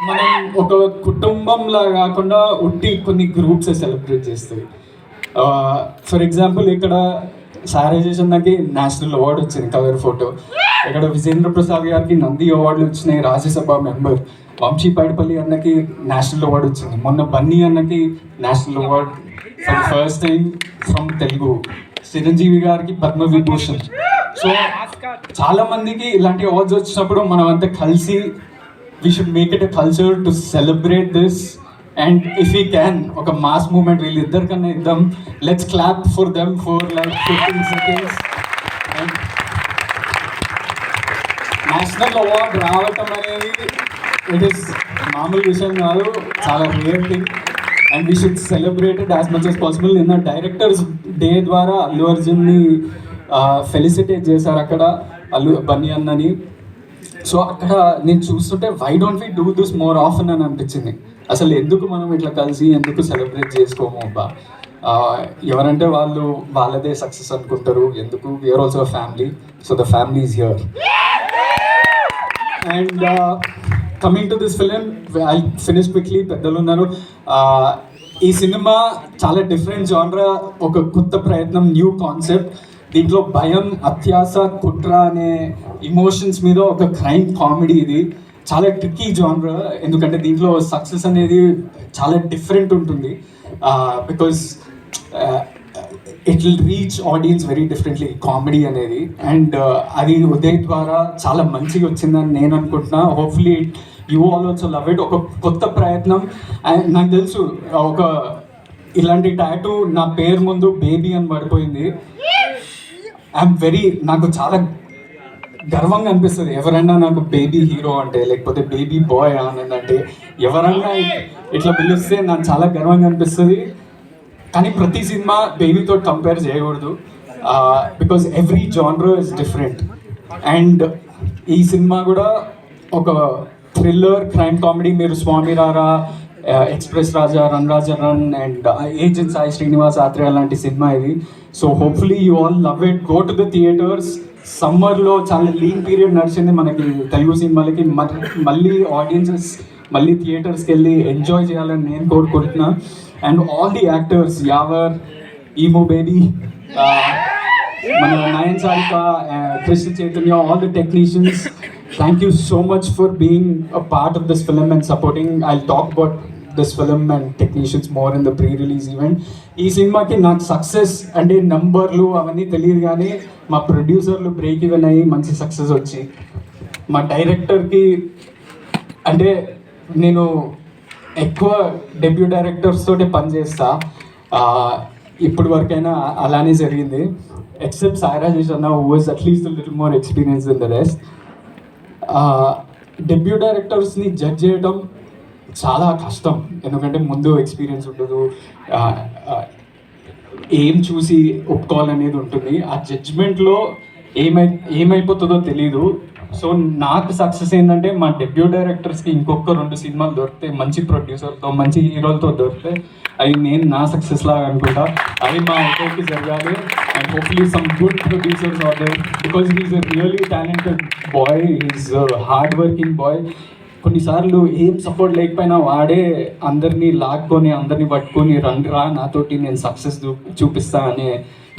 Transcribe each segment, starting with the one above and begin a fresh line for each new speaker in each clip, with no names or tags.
మనం ఒక కుటుంబంలా కాకుండా ఉట్టి కొన్ని గ్రూప్స్ సెలబ్రేట్ చేస్తాయి. ఫర్ ఎగ్జాంపుల్ ఇక్కడ సారైజేషన్ నాకు నేషనల్ అవార్డు వచ్చింది కవర్ ఫోటో. ఇక్కడ విజేంద్ర ప్రసాద్ గారికి నంది అవార్డులు వచ్చినాయి. రాజ్యసభ మెంబర్ వంశీ పైడిపల్లి అన్నకి నేషనల్ అవార్డు వచ్చింది. మొన్న బన్నీ అన్నకి national award for first time from Telugu. Chiranjeevi గారికి పద్మ విభూషణ్. సో చాలా మందికి ఇలాంటి అవార్డ్స్ వచ్చినప్పుడు మనం అంతా కలిసి we should make it a culture to celebrate this, and if we can ఒక మాస్ మూమెంట్ వీళ్ళిద్దరికన్నా ఇద్దాం. Let's clap for them for like 15 seconds. And national award రావటం అనేది ఇట్ ఈస్ మామూలు విషయం కాదు, చాలా rare thing. And we should celebrate it as much as possible. నిన్న directors day ద్వారా అల్లు అర్జున్ని ఫెలిసిటేట్ చేశారు అక్కడ బన్నీ అన్నని. సో అక్కడ నేను చూస్తుంటే why don't we do this more often అని అనిపించింది. అసలు ఎందుకు మనం ఇట్లా కలిసి ఎందుకు సెలబ్రేట్ చేసుకోము అబ్బా. ఎవరంటే వాళ్ళు వాళ్ళదే సక్సెస్ అనుకుంటారు. ఎందుకు we are also a family, so the family is here. And coming to this film, I finish quickly. పెద్దలు ఉన్నారు. ఈ సినిమా చాలా డిఫరెంట్ జానరా, ఒక కొత్త ప్రయత్నం, న్యూ కాన్సెప్ట్. దీంట్లో భయం, అత్యాస, కుట్ర అనే ఇమోషన్స్ మీద ఒక క్రైమ్ కామెడీ. ఇది చాలా ట్రిక్కీ జానరా, ఎందుకంటే దీంట్లో సక్సెస్ అనేది చాలా డిఫరెంట్ ఉంటుంది. Because it will reach audience very differently, comedy అనేది. అండ్ అది ఉదయ్ ద్వారా చాలా మంచిగా వచ్చిందని నేను అనుకుంటున్నా. Hopefully you all also love it. ఒక కొత్త ప్రయత్నం. అండ్ నాకు తెలుసు ఒక ఇలాంటి టాటూ నా పేరు ముందు బేబీ అని పడిపోయింది. నాకు చాలా గర్వంగా అనిపిస్తుంది ఎవరైనా నాకు బేబీ హీరో అంటే, లేకపోతే బేబీ బాయ్ అని అంటే, ఎవరైనా ఇట్లా పిలిస్తే నాకు చాలా గర్వంగా అనిపిస్తుంది. కానీ ప్రతి సినిమా బేబీతో కంపేర్ చేయకూడదు, because every genre is different. And ఈ సినిమా కూడా ఒక థ్రిల్లర్ క్రైమ్ కామెడీ. మీరు Swamy Rara, express Raja, run Raja run, and agent Sai Srinivas Athreya లాంటి సినిమా ఇది. So hopefully you all love it. Go to the theatres. సమ్మర్లో చాలా లీన్ పీరియడ్ నడిచింది మనకి తెలుగు సినిమాలకి. మళ్ళీ ఆడియన్సెస్ మళ్ళీ థియేటర్స్కి వెళ్ళి ఎంజాయ్ చేయాలని నేను కోరుకుంటున్నా. And all the actors, Yawar, ఈమో బేబీ, మన Nayan Sarika, Krishna Chaitanya, all the technicians, thank you so much for being a part of this film and supporting. I'll talk about this film and technicians more in the pre-release event. ఈ సినిమాకి నాకు success అంటే నంబర్లు అవన్నీ తెలియదు, కానీ మా ప్రొడ్యూసర్లు బ్రేక్ ఈవెన్ అయ్యి మంచి సక్సెస్ వచ్చి, మా డైరెక్టర్కి అంటే నేను ఎక్కువ డెబ్యూ డైరెక్టర్స్ తోటి పనిచేస్తా, ఇప్పటి వరకైనా అలానే జరిగింది. ఎక్సెప్ట్ సాయిరాజేష్ అన్న, who was at least little more experience in the rest. Debut డైరెక్టర్స్ని జడ్జ్ చేయడం చాలా కష్టం, ఎందుకంటే ముందు ఎక్స్పీరియన్స్ ఉండదు, ఏం చూసి ఒప్పుకోవాలనేది ఉంటుంది. ఆ జడ్జ్మెంట్లో ఏమైపోతుందో తెలీదు. సో నాకు సక్సెస్ ఏంటంటే మా డెబ్యూ డైరెక్టర్స్కి ఇంకొక 2 సినిమాలు దొరికితే, మంచి ప్రొడ్యూసర్తో, మంచి హీరోలతో దొరికితే, అవి నేను నా సక్సెస్ లాగా అనుకుంటా. అవి మా ఒక్కరికి జరగాలి. And hopefully some good producers are there, because he's a really talented boy, he's hard working boy. కొన్నిసార్లు ఏం సపోర్ట్ లేకపోయినా వాడే అందరినీ లాక్కొని, అందరినీ పట్టుకొని, రండిరా నాతోటి నేను సక్సెస్ చూపిస్తా అనే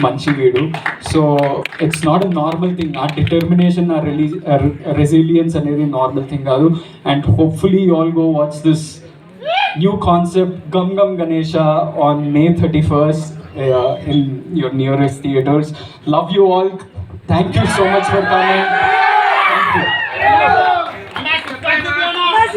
మంచి వీడు. So it's not a normal thing. ఆ డిటర్మినేషన్, ఆ రెసిలియన్స్ అనేది నార్మల్ థింగ్ కాదు. And hopefully you all go watch this new concept Gum Gum Ganesha on May 31st in your nearest theaters. Love you all. Thank you so much for coming. Thank you.